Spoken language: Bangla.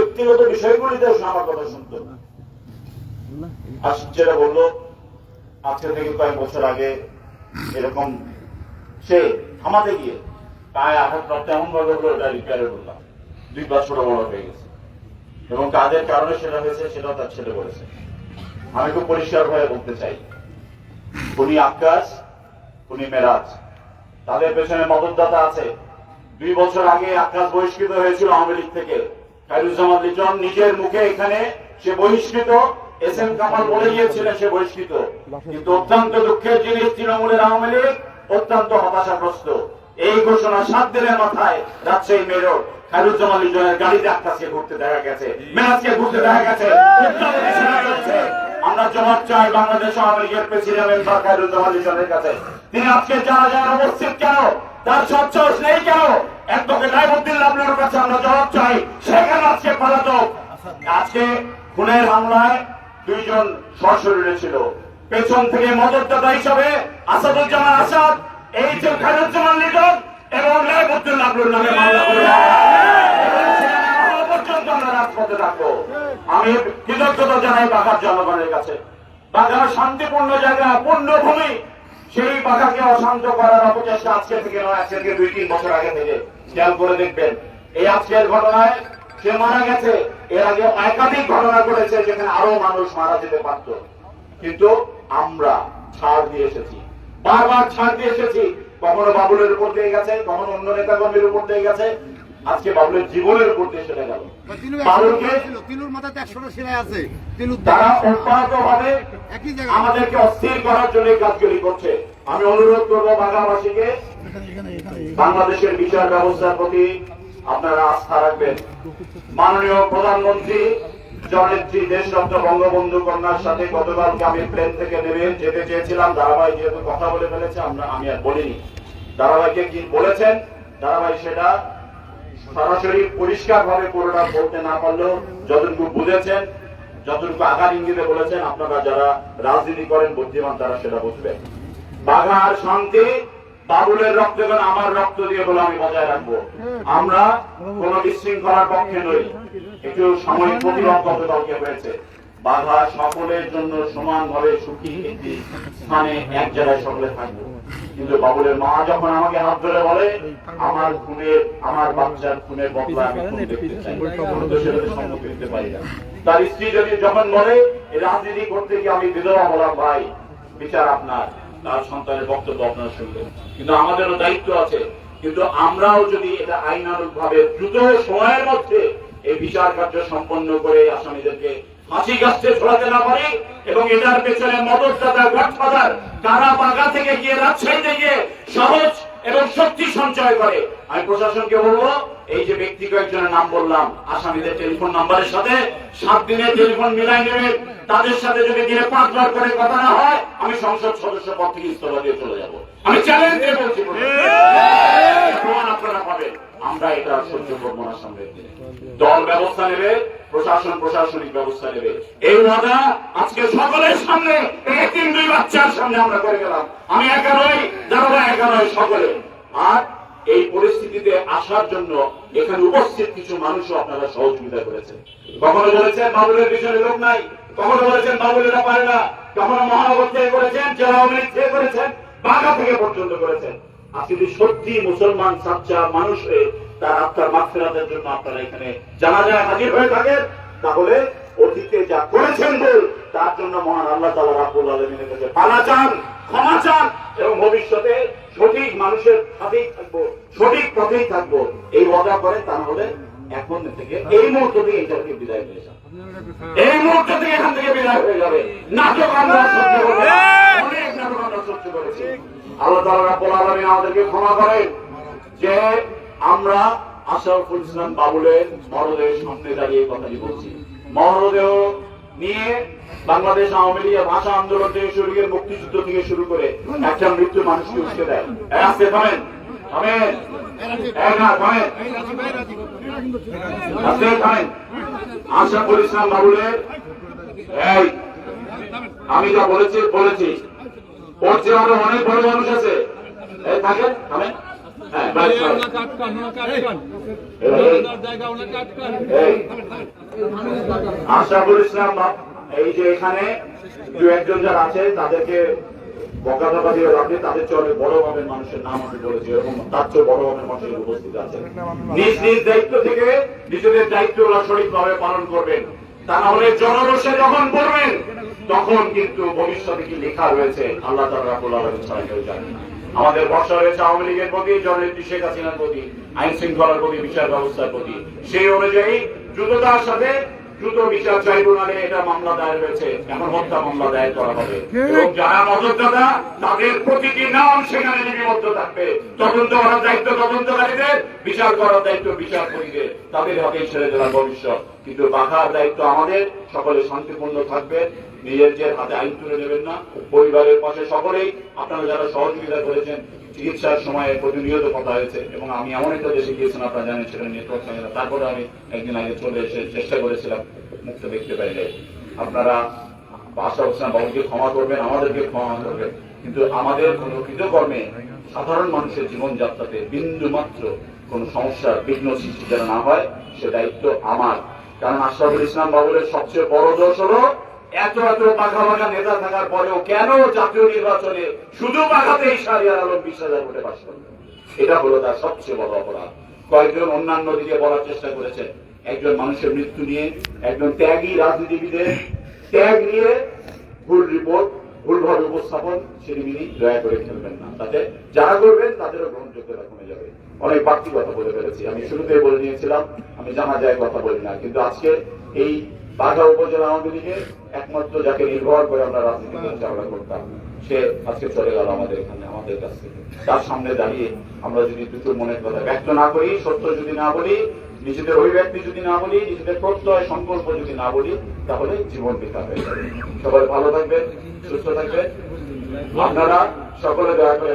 ব্যক্তিগত বিষয়গুলিতেও সে আমার কথা শুনতো। আর যেটা বললো আজকে থেকে কয়েক বছর আগে এরকম সে থামাতে গিয়ে পায়ে আঘাত প্রাপ্ত এমন ভাবে হলো এটা রিপেয়ারে বললাম 2 বার ছোট বড় হয়ে গেছে এবং কাজের কারণে সেটা হয়েছে, সেটাও তার ছেলে বলেছে। আমি খুব পরিষ্কার ভাবে বলতে চাই, উনি আক্কাস, উনি মেরাজ, তাদের পেছনে মদতদাতা আছে। 2 বছর আগে আক্কাস বহিষ্কৃত হয়েছিল আওয়ামী লীগ থেকে। খায়রুজ্জামান লিটন নিজের মুখে এখানে সে বহিষ্কৃত, এসএম কামাল বলে গিয়েছিলেন সে বহিষ্কৃত। কিন্তু অত্যন্ত দুঃখের জিনিস, তৃণমূলের আওয়ামী লীগ অত্যন্ত হতাশাগ্রস্ত। এই ঘোষণা 7 দিনের মাথায় রাজশাহী মেয়র খায়রুজ্জামান লিটনের গাড়িতে আক্কাসকে ঘুরতে দেখা গেছে, মেরাজকে ঘুরতে দেখা গেছে। আমরা জবাব চাই বাংলাদেশ আওয়ামী লীগের প্রেসিডেন্ট মেম্বার খায়রুজ্জামান লিটনের কাছে। তিনি আজকে যারা উপস্থিত কেন, তার সচ্ছস নেই কেন, অ্যাডভোকেট নাইমুদ্দিন লাবলুর কাছে আমরা জবাব চাই। সেখানে আজকে পলাতক, আজকে খুনের হামলায় 2 জন সশরীরে ছিল, পেছন থেকে মদতদাতা হিসাবে আসাদুজ্জামান আসাদ, এই যে খায়রুজ্জামান লিটন এবং নাইমুদ্দিন লাবলুর নামে মামলা করে পর্যন্ত আমরা রাজপথে থাকবো। আমি কৃতজ্ঞতা জানাই বাঘার জনগণের কাছে। বাঘা শান্তিপূর্ণ জায়গা, পূর্ণভূমি, সেই বাঘাকে অশান্ত করার অপচেষ্টা আজকে থেকে নয়, আজকে থেকে 2-3 বছর আগে থেকে। খেয়াল করে দেখবেন, এই আজকের ঘটনায় সে মারা গেছে, এর আগে একাধিক ঘটনা ঘটেছে যেখানে আরো মানুষ মারা যেতে পারত, কিন্তু আমরা ছাড় দিয়ে এসেছি, বারবার ছাড় দিয়ে এসেছি। কখনো বাবুলের উপর দিয়ে গেছে, কখনো অন্য নেতা কর্মীর উপর দিয়ে গেছে, আজকে বাবুলের জীবনের উপর দিয়ে সেটা গেল। বাবুলকে তারা অব্যাহত ভাবে আমাদেরকে অস্থির করার জন্য কাজগুলি করছে। আমি অনুরোধ করবো বাঘাবাসীকে, বাংলাদেশের বিচার ব্যবস্থার প্রতি আপনারা আস্থা রাখবেন। মাননীয় প্রধানমন্ত্রী জননেত্রী দেশরত্ন বঙ্গবন্ধু কন্যার সাথে গতকালকে আমি প্লেন থেকে নেমে যেতে চেয়েছিলাম। দারাভাই যেহেতু কথা বলে ফেলেছে, আমি আর বলিনি। দারাভাইকে কি বলেছেন, দারাভাই সেটা সরাসরি পরিষ্কার ভাবে পুরোটা বলতে না পারলেও যতটুকু বুঝেছেন, যতটুকু আঘাত ইঙ্গিতে বলেছেন, আপনারা যারা রাজনীতি করেন বুদ্ধিমান তারা সেটা বুঝবেন। বাঘার শান্তি বাবুলের রক্ত এবং আমার রক্ত দিয়ে বলে আমি বজায় রাখবো। আমরা কোন বিশৃঙ্খলার পক্ষে নই। একটু সাময়িক প্রতিরোধ গতকালকে হয়েছে। বাঘা সকলের জন্য সমানভাবে সুখী একটি স্থানে এক জায়গায় সকলে থাকবো। কিন্তু বাবুলের মা যখন আমাকে হাত ধরে বলে আমার খুনের, আমার বাচ্চার খুনের বদলা আমি দেখতে চাই, সেটাতে সম্মতি দিতে পারি না। তার স্ত্রী যদি যখন বলে রাজনীতি করতে গিয়ে আমি বিধবা বললাম, ভাই বিচার আপনার, তার সন্তানের বক্তব্য আপনারা শুনবেন, কিন্তু আমাদেরও দায়িত্ব আছে। কিন্তু আমরাও যদি এটা আইনানুগ ভাবে দ্রুত সময়ের মধ্যে এই বিচার কার্য সম্পন্ন করে আসামিদেরকে ফাঁসি গাছতে ঝোলাতে না পারি এবং এটার পেছনে মদতদাতা গডফাদার কারা বাগা থেকে গিয়ে রাজশাহীতে গিয়ে সহজ এবং শক্তি সঞ্চয় করে, আমি প্রশাসনকে বলবো এই যে ব্যক্তি কয়েকজনের নাম বললাম, আসামিদের টেলিফোন নাম্বারের সাথে 7 দিনের টেলিফোন মিলাই নেবেন। তাদের সাথে যদি দিনে 5 বার করে কথা না হয়, আমি সংসদ সদস্য পদ থেকে ইস্তফা দিয়ে চলে যাব। আমি চ্যালেঞ্জ দিয়ে বলছি, প্রমাণ আপনারা পাবেন। আমরা এটা সহ্য করবো না। সামনে দল ব্যবস্থা নেবে, প্রশাসন প্রশাসনিক ব্যবস্থা নেবে। এই ওয়াদা আজকে সকলের সামনে, এই 3 বাচ্চার সামনে আমরা করে গেলাম। আমি একা নই, যারা একা নয়, সকলে। আর এই পরিস্থিতিতে আসার জন্য এখানে উপস্থিত কিছু মানুষও আপনারা সহযোগিতা করেছেন। কখনো বলেছেন বাবুলের পিছনে লোক নাই, কখনো বলেছেন বাবুলেরা পারে না, কখনো মহানগর থেকে করেছেন, জেলা আওয়ামী লীগ থেকে করেছেন, বাঘা থেকে পর্যন্ত করেছেন। আজকে যদি সত্যি মুসলমান সাচ্চা মানুষ হয়ে তার আত্মার মাগফিরাতের জন্য আপনারা এখানে জানাজায় হাজির হয়ে থাকেন, তাহলে অতীতে যা করেছেন তার জন্য মহান আল্লাহ তাআলা রাব্বুল আলামিনের কাছে পানা চান, ক্ষমা চান এবং ভবিষ্যতে সঠিক মানুষের সাথেই থাকবো, সঠিক পথেই থাকবো, এই ওয়াদা করেন। তা হলে এখন থেকে এই মুহূর্ত থেকে এটা থেকে বিদায় হয়ে যাবে, এই মুহূর্ত থেকে এখান থেকে বিদায় হয়ে যাবে। নাটক আমরা সহ্য করবো না, অনেক নাটক আমরা সহ্য করেছি। আল্লাহ তাআলা রাব্বুল আলামিন আমাদেরকে ক্ষমা করেন যে আমরা আশরাফুল ইসলাম বাবুলের মরদেহের সামনে দাঁড়িয়ে কথাটি বলছি। মরদেহ নিয়ে বাংলাদেশ আওয়ামী লীগের ভাষা আন্দোলন থেকে শুরু করে মুক্তিযুদ্ধ থেকে শুরু করে একটা মৃত্যু মানুষকে উঠতে দেয়। আজকে থামেন, থামেন, থামেন। আশরাফুল ইসলাম বাবুলের আমি যা বলেছি ওর যে আরো অনেক বড় মানুষ আছে, থাকেন, থামেন। হ্যাঁ, আশরাফুল ইসলাম এই যে এখানে দু একজন যারা আছে তাদেরকে বকাধকা দিয়ে রাখলে তাদের চেয়ে অনেক বড় ভাবের মানুষের নাম আমি বলেছি, এরকম তার চেয়ে বড় ভাবের মানুষের উপস্থিত আছে। নিজ নিজ দায়িত্ব থেকে নিজেদের দায়িত্ব সঠিকভাবে পালন করবেন, তা না হলে জনরোষে যখন পড়বেন তখন কিন্তু ভবিষ্যতে কি লেখা রয়েছে আল্লাহ তাআলা রাব্বুল আলামিন ছাড়া কেউ জানে না। আমাদের ভরসা রয়েছে আওয়ামী লীগের প্রতি, জননেত্রী শেখ হাসিনার প্রতি, আইন শৃঙ্খলার প্রতি, বিচার ব্যবস্থার প্রতি। সেই অনুযায়ী দ্রুততার সাথে দ্রুত বিচার ট্রাইব্যুনালে এটা মামলা দায়ের হয়েছে, এখন হত্যা মামলা দায়ের করা হবে এবং যারা মদতদাতা তাদের প্রতিটি নাম সেখানে লিপিবদ্ধ থাকবে। তদন্ত করার দায়িত্ব তদন্তকারীদের, বিচার করার দায়িত্ব বিচারপতিদের, তাদের হাতেই ছেড়ে দেওয়ার ভবিষ্যৎ। কিন্তু বাঁধার দায়িত্ব আমাদের। সকলে শান্তিপূর্ণ থাকবে, নিজের হাতে আইন তুলে নেবেন না। পরিবারের পাশে সকলেই আপনারা যারা সহযোগিতা করেছেন, চিকিৎসার সময় প্রতিনিয়ত কথা হয়েছে এবং আমি এমন একটা দেশে গিয়েছিলাম, আপনারা জানেন সেখানে নেটওয়ার্ক থাকে না, তারপরে আমি একদিন আগে চলে এসে চেষ্টা করেছিলাম, মুখটা দেখতে পাইলে। আপনারা আশরাফুল ইসলাম বাবুকে ক্ষমা করবেন, আমাদেরকে ক্ষমা করবেন, কিন্তু আমাদের কোন কৃতকর্মে সাধারণ মানুষের জীবনযাত্রাতে বিন্দু মাত্র কোন সমস্যার বিঘ্ন সৃষ্টি যেন না হয় সে দায়িত্ব আমার। কারণ আশরাফুল ইসলাম বাবুলের সবচেয়ে বড় দোষ হলো এত এত পাখা পাখা নেতা থাকার পরেও কেন জাতীয় নির্বাচনে শুধু পাখাতেই শাহরিয়ার আলম 20,000 ভোটে পাস করলেন। এটা হলো তার সবচেয়ে বড় অপরাধ। কয়েকজন অন্যান্য দিকে বলার চেষ্টা করেছেন, একজন মানুষের মৃত্যু নিয়ে, একজন ত্যাগী রাজনীতিবিদের ত্যাগ নিয়ে ভুল রিপোর্ট, ভুলভাবে উপস্থাপন, সেদিনই দয়া করে খেলবেন না। তাতে যারা করবেন তাদেরও গ্রহণযোগ্যতা কমে যাবে। অনেক বাড়তি কথা বলে ফেলেছি, আমি শুরুতে বলে নিয়েছিলাম আমি জানা যায় কথা বলি না, কিন্তু আজকে এই বাঘা উপজেলা আওয়ামী লীগের একমাত্র যাকে নির্ভর করে আমরা রাজনীতি পরিচালনা করতাম, সে আজকে চলে গেল আমাদের এখানে, আমাদের কাছ থেকে। তার সামনে দাঁড়িয়ে আমরা যদি দুটো মনের কথা ব্যক্ত না করি, সত্য যদি না বলি, নিজেদের অভিব্যক্তি যদি না বলি, নিজেদের প্রত্যয় সংকল্প যদি না বলি, তাহলে জীবন বেকার হয়ে যাবে। সবাই ভালো থাকবেন, সুস্থ থাকবেন। আপনারা সকলে দয়া করে